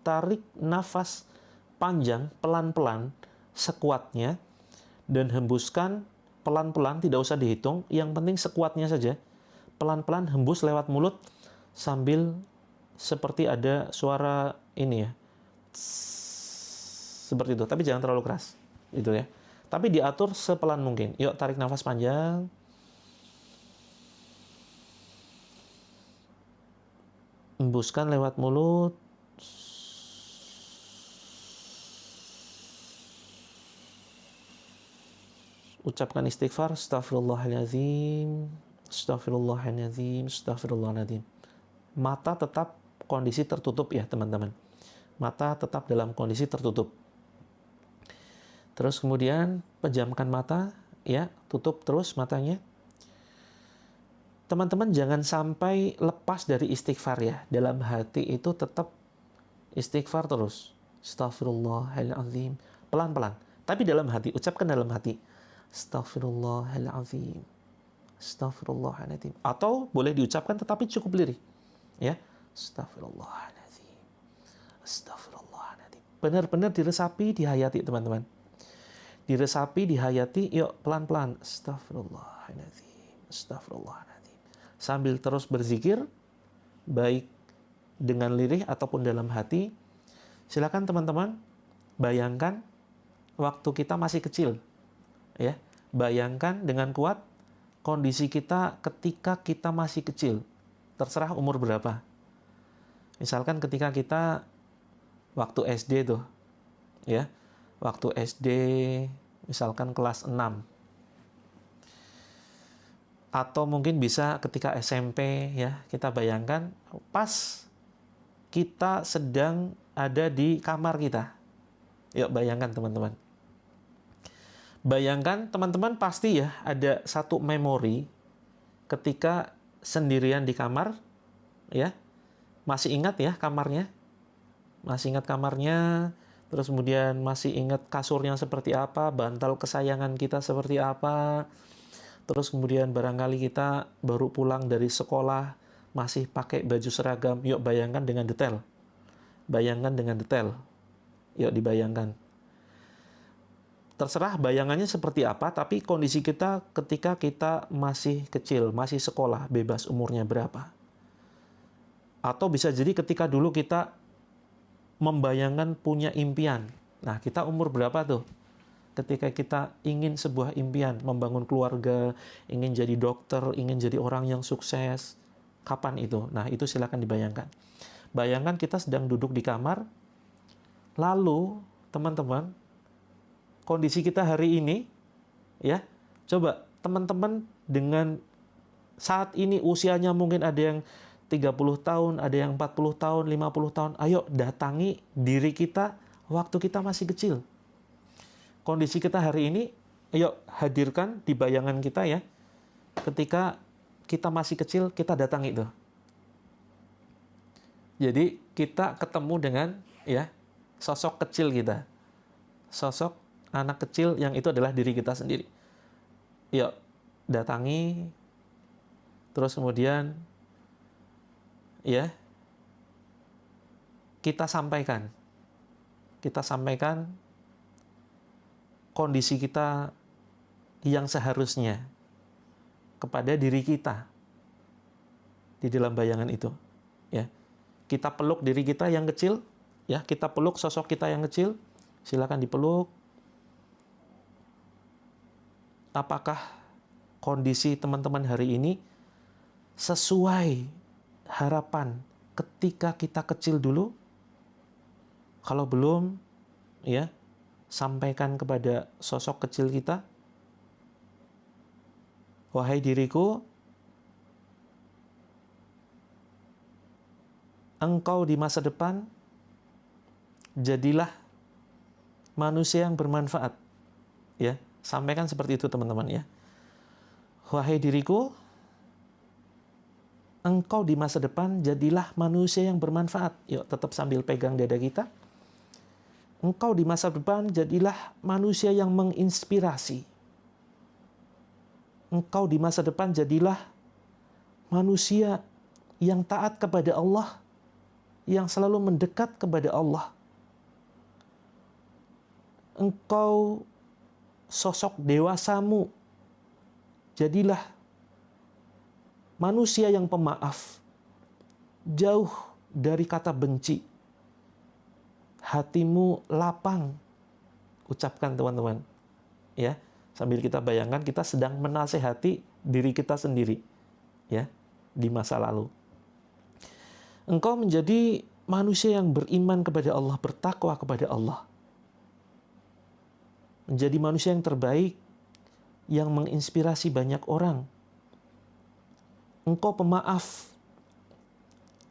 tarik nafas panjang, pelan-pelan, sekuatnya, dan hembuskan pelan-pelan, tidak usah dihitung, yang penting sekuatnya saja. Pelan-pelan hembus lewat mulut, sambil seperti ada suara ini ya, seperti itu, tapi jangan terlalu keras, itu ya. Tapi diatur sepelan mungkin. Yuk, tarik nafas panjang. Hembuskan lewat mulut. Ucapkan istighfar, astaghfirullahaladzim, astaghfirullahaladzim, astaghfirullahaladzim. Mata tetap kondisi tertutup ya, teman-teman. Mata tetap dalam kondisi tertutup. Terus kemudian pejamkan mata, ya, tutup terus matanya. Teman-teman jangan sampai lepas dari istighfar ya. Dalam hati itu tetap istighfar terus. Astaghfirullahaladzim. Pelan-pelan. Tapi dalam hati, ucapkan dalam hati. Astaghfirullahaladzim. Astaghfirullahaladzim. Atau boleh diucapkan tetapi cukup lirih. Ya. Astaghfirullahaladzim. Astaghfirullahaladzim. Benar-benar diresapi, dihayati teman-teman. Diresapi, dihayati, yuk pelan-pelan. Astaghfirullahaladzim. Astaghfirullahaladzim. Sambil terus berzikir, baik dengan lirih ataupun dalam hati. Silakan teman-teman, bayangkan waktu kita masih kecil. Ya, bayangkan dengan kuat kondisi kita ketika kita masih kecil. Terserah umur berapa. Misalkan ketika kita waktu SD tuh, ya. Waktu SD misalkan kelas 6. Atau mungkin bisa ketika SMP ya, kita bayangkan pas kita sedang ada di kamar kita. Yuk bayangkan teman-teman. Bayangkan teman-teman pasti ya ada satu memori ketika sendirian di kamar ya. Masih ingat ya kamarnya? Masih ingat kamarnya? Terus kemudian masih ingat kasurnya seperti apa, bantal kesayangan kita seperti apa. Terus kemudian barangkali kita baru pulang dari sekolah, masih pakai baju seragam. Yuk bayangkan dengan detail. Bayangkan dengan detail. Yuk dibayangkan. Terserah bayangannya seperti apa, tapi kondisi kita ketika kita masih kecil, masih sekolah, bebas umurnya berapa. Atau bisa jadi ketika dulu kita membayangkan punya impian. Nah, kita umur berapa tuh? Ketika kita ingin sebuah impian, membangun keluarga, ingin jadi dokter, ingin jadi orang yang sukses. Kapan itu? Nah, itu silakan dibayangkan. Bayangkan kita sedang duduk di kamar, lalu, teman-teman, kondisi kita hari ini, ya, coba teman-teman dengan saat ini usianya mungkin ada yang 30 tahun, ada yang 40 tahun, 50 tahun. Ayo datangi diri kita waktu kita masih kecil. Kondisi kita hari ini, ayo hadirkan di bayangan kita ya. Ketika kita masih kecil, kita datangi itu. Jadi kita ketemu dengan ya sosok kecil kita. Sosok anak kecil yang itu adalah diri kita sendiri. Yuk datangi. Terus kemudian ya, kita sampaikan kondisi kita yang seharusnya kepada diri kita di dalam bayangan itu. Ya, kita peluk diri kita yang kecil, ya, kita peluk sosok kita yang kecil. Silakan dipeluk. Apakah kondisi teman-teman hari ini sesuai harapan ketika kita kecil dulu? Kalau belum, ya, sampaikan kepada sosok kecil kita. Wahai diriku, engkau di masa depan jadilah manusia yang bermanfaat. Ya, sampaikan seperti itu teman-teman ya. Wahai diriku, engkau di masa depan jadilah manusia yang bermanfaat. Yuk, tetap sambil pegang dada kita. Engkau di masa depan jadilah manusia yang menginspirasi. Engkau di masa depan jadilah manusia yang taat kepada Allah. yang selalu mendekat kepada Allah. Engkau sosok dewasamu, jadilah manusia yang pemaaf, jauh dari kata benci, hatimu lapang. Ucapkan teman-teman, ya, sambil kita bayangkan kita sedang menasehati diri kita sendiri, ya, di masa lalu. Engkau menjadi manusia yang beriman kepada Allah, bertakwa kepada Allah, menjadi manusia yang terbaik, yang menginspirasi banyak orang. Engkau pemaaf.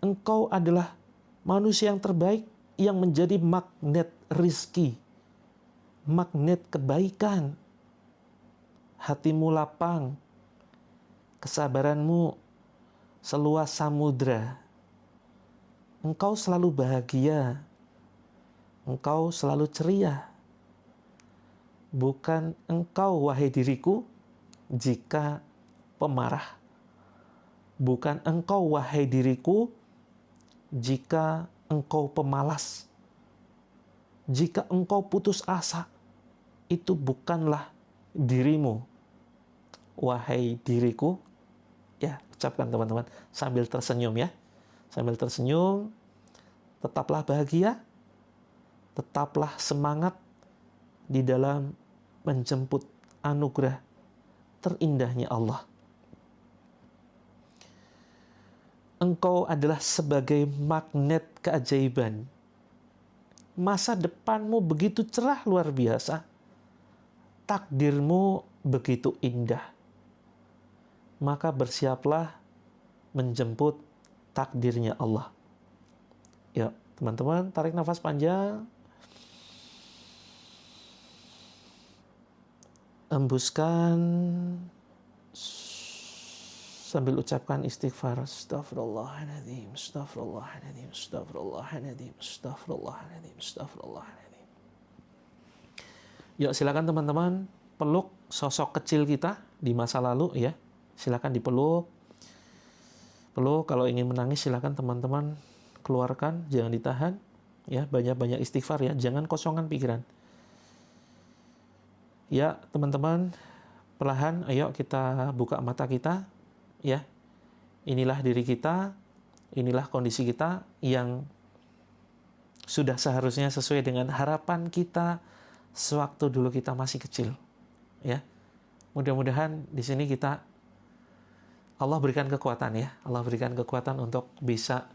Engkau adalah manusia yang terbaik, yang menjadi magnet rizki, magnet kebaikan. Hatimu lapang, kesabaranmu seluas samudra. Engkau selalu bahagia, engkau selalu ceria. Bukan engkau, wahai diriku, jika pemarah. Bukan engkau, wahai diriku, jika engkau pemalas. Jika engkau putus asa, itu bukanlah dirimu, wahai diriku. Ya, ucapkan teman-teman sambil tersenyum, ya. Sambil tersenyum, tetaplah bahagia, tetaplah semangat di dalam menjemput anugerah terindahnya Allah. Engkau adalah sebagai magnet keajaiban. Masa depanmu begitu cerah luar biasa. Takdirmu begitu indah. Maka bersiaplah menjemput takdirnya Allah. Ya, teman-teman, tarik nafas panjang. Hembuskan sambil ucapkan istighfar. Astaghfirullahaladzim, astaghfirullahaladzim, astaghfirullahaladzim, astaghfirullahaladzim, astaghfirullahaladzim. Yuk, silakan teman-teman peluk sosok kecil kita di masa lalu, ya. Silakan dipeluk. Peluk, kalau ingin menangis silakan teman-teman keluarkan, jangan ditahan, ya. Banyak-banyak istighfar, ya. Jangan kosongkan pikiran. Ya, teman-teman, perlahan ayo kita buka mata kita. Ya, inilah diri kita, inilah kondisi kita yang sudah seharusnya sesuai dengan harapan kita sewaktu dulu kita masih kecil. Ya, mudah-mudahan di sini Allah berikan kekuatan, ya. Allah berikan kekuatan untuk bisa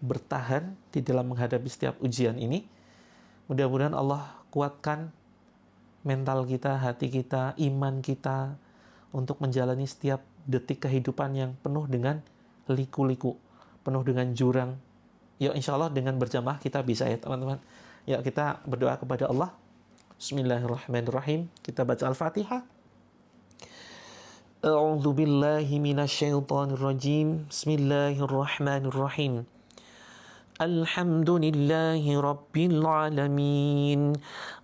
bertahan di dalam menghadapi setiap ujian ini. Mudah-mudahan Allah kuatkan mental kita, hati kita, iman kita untuk menjalani setiap detik kehidupan yang penuh dengan liku-liku, penuh dengan jurang. Yuk, insya Allah dengan berjamaah kita bisa, ya teman-teman. Yuk kita berdoa kepada Allah. Bismillahirrahmanirrahim. Kita baca Al-Fatihah. A'udzu billahi minasyaitonir rajim. Bismillahirrahmanirrahim. Alhamdulillahi Rabbil Alamin,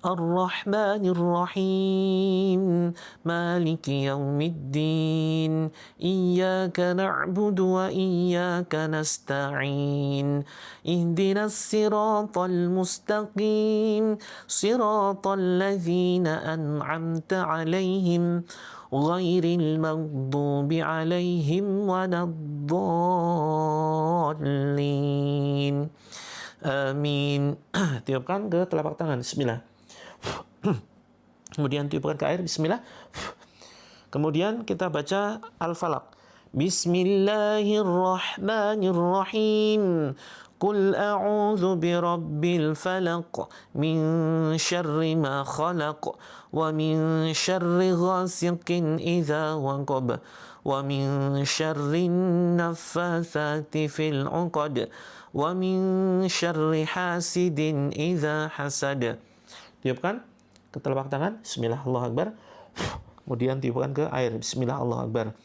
Ar-Rahmanir Rahim, Maliki Yawmiddin, Iyyaka na'budu wa iyyaka nasta'in, Ihdinas siratal mustaqim, Siratal ladzina an'amta 'alaihim, Ghairil maghdubi 'alaihim waladdallin. Amin. Tiupkan ke telapak tangan. Bismillah. Kemudian tiupkan ke air. Bismillah. Kemudian kita baca Al-Falaq. Bismillahirrahmanirrahim. Qul a'udzu birabbil falaq min syarri ma khalaq wa min syarri ghasiqin idza waqab wa min syarri naffatsati fil 'uqad wa min syarri hasidin idza hasad. Tiupkan ke telapak tangan. Bismillah, Allahu Akbar. Kemudian tiupkan ke air. Bismillah, Allahu Akbar.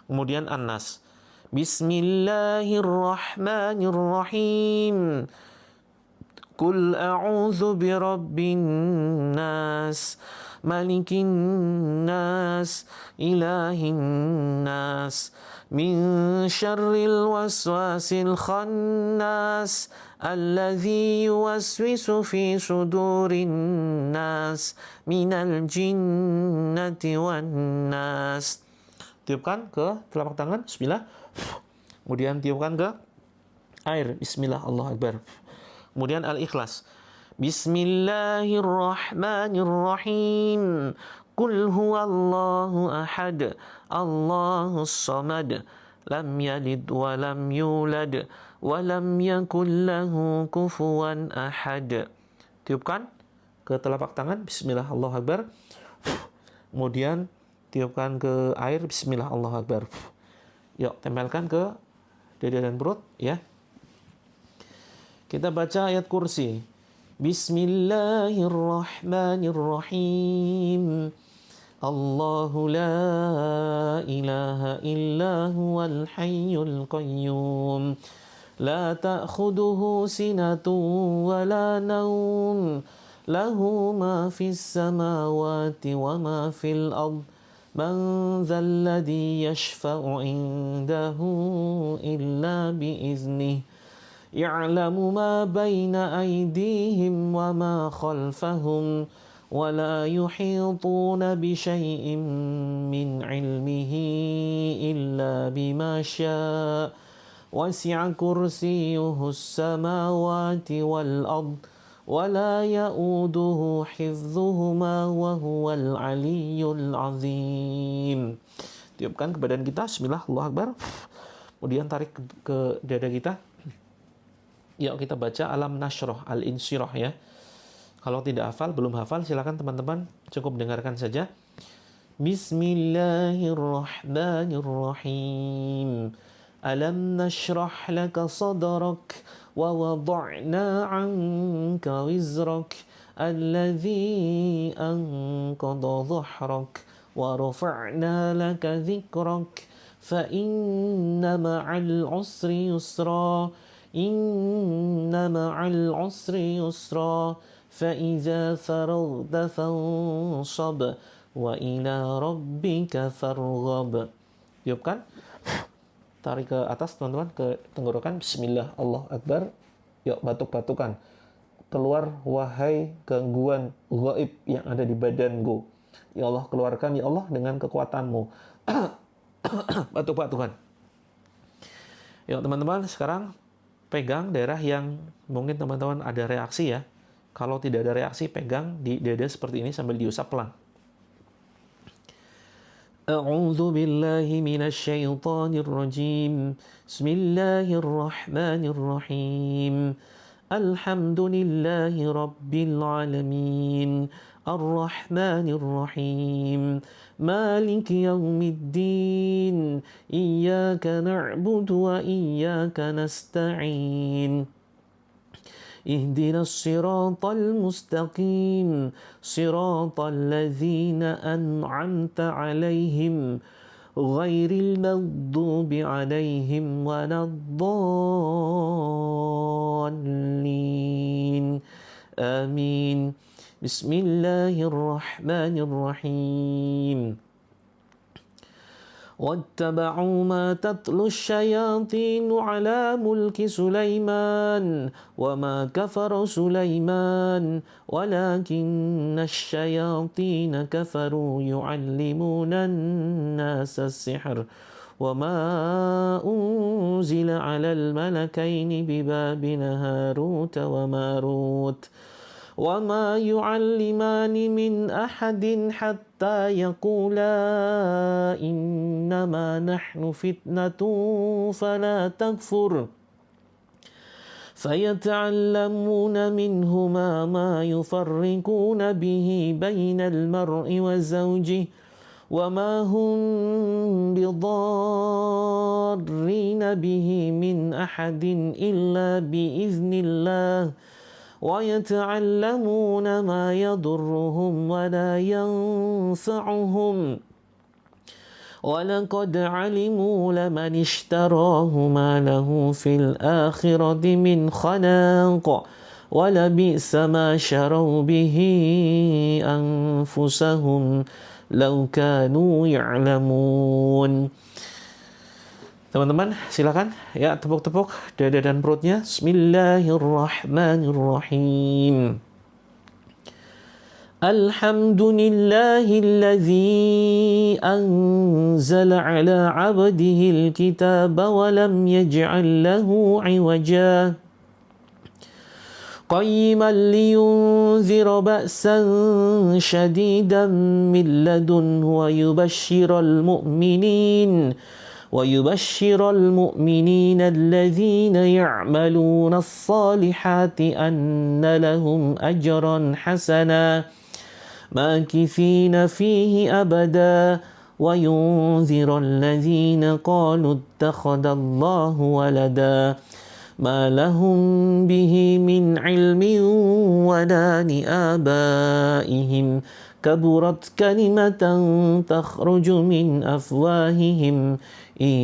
Kemudian An-Nas. Bismillahirrahmanirrahim. قل أعوذ برب الناس ملك الناس إله الناس من شر الوسواس الخناس الذي يوسوس في صدور الناس من الجنة والناس. Tiupkan ke telapak tangan, bismillah. Kemudian tiupkan ke air, bismillah, Allah Akbar. Kemudian Al-Ikhlas. Bismillahirrahmanirrahim. Qul huwallahu ahad, Allahus samad, lam yalid wa lam yulad wa lam yakul lahu kufuwan ahad. Tiupkan ke telapak tangan, bismillah, Allah Akbar. Kemudian tiupkan ke air, bismillah, Allah Akbar. Yuk, tempelkan ke dada dan perut, ya. Kita baca ayat kursi. Bismillahirrahmanirrahim. Allahu la ilaha illa huwal hayyul qayyum. La ta'khuduhu sinatun wa la nawm. Lahu ma fis samawati wa ma fil ard. Man dhal ladhi yashfa'u indahu illa biiznih. يعلم ما بين أيديهم وما خلفهم ولا يحيطون بشيء من علمه إلا بما شاء وسع كرسيه السماوات والأرض ولا يؤوده حفظهما وهو العلي العظيم. Tiupkan ke badan kita, bismillah, Allah Akbar. Kemudian tarik ke dada kita. Yuk kita baca Alam Nashrah, Al-Insyirah, ya. Kalau tidak hafal, belum hafal, silakan teman-teman cukup dengarkan saja. Bismillahirrahmanirrahim. Alam nashrah laka sadrak wa wada'na 'anka wizrak alladhi anqadha dhahrak wa rafa'na laka dhikrak fa inna ma'al usri yusra. Inna ma'al usri yusra fa idza faragta fansab wa ila rabbika farghab. Tiupkan, tarik ke atas teman-teman, ke tenggorokan, bismillah, Allah Akbar. Yuk batuk-batukan. Keluar wahai gangguan gaib yang ada di badanku. Ya Allah, keluarkan ya Allah dengan kekuatanmu. Batuk-batukan. Yuk teman-teman, sekarang pegang daerah yang mungkin teman-teman ada reaksi, ya. Kalau tidak ada reaksi, pegang di dada seperti ini sambil diusap pelan. A'udzu billahi minasy syaithanir rajim. Bismillahirrahmanirrahim. Alhamdulillahi rabbil alamin. Ar-Rahmanir Rahim. Maliki yaumiddin. Iyyaka na'budu wa iyyaka nasta'in. Ihdinas siratal mustaqim. Siratal ladzina an'amta 'alaihim ghairil maghdubi 'alaihim waladdallin. Amin. Bismillahirrahmanirrahim. واتبعوا ما تتلو الشياطين على ملك سليمان وما كفر سليمان ولكن الشياطين كفروا يعلمون الناس السحر وما أنزل على الملكين ببابل هاروت وماروت وما يعلمان من أحد حتى يقولا إنما نحن فتنة فلا تكفر فيتعلمون منهما ما يفرقون به بين المرء وزوجه وما هم بضارين به من أحد إلا بإذن الله ويتعلمون ما يضرهم ولا ينفعهم ولقد علموا لمن اشتراه ما له في الآخرة من خلاق ولبئس ما شروا به أنفسهم لو كانوا يعلمون. Teman-teman, silakan ya tepuk-tepuk dada dan perutnya. Bismillahirrahmanirrahim. Alhamdulillahilladzi anzala ala 'abdihi al-kitaba wa lam yaj'al lahu 'iwaja. قيما لينذر بأسا شديدا من لدنه ويبشر المؤمنين الذين يعملون الصالحات أن لهم أجرا حسنا ماكثين فيه أبدا وينذر الذين قالوا اتخذ الله ولدا ما لهم به من علم ولا لآبائهم كبرت كلمة تخرج من أفواههم إن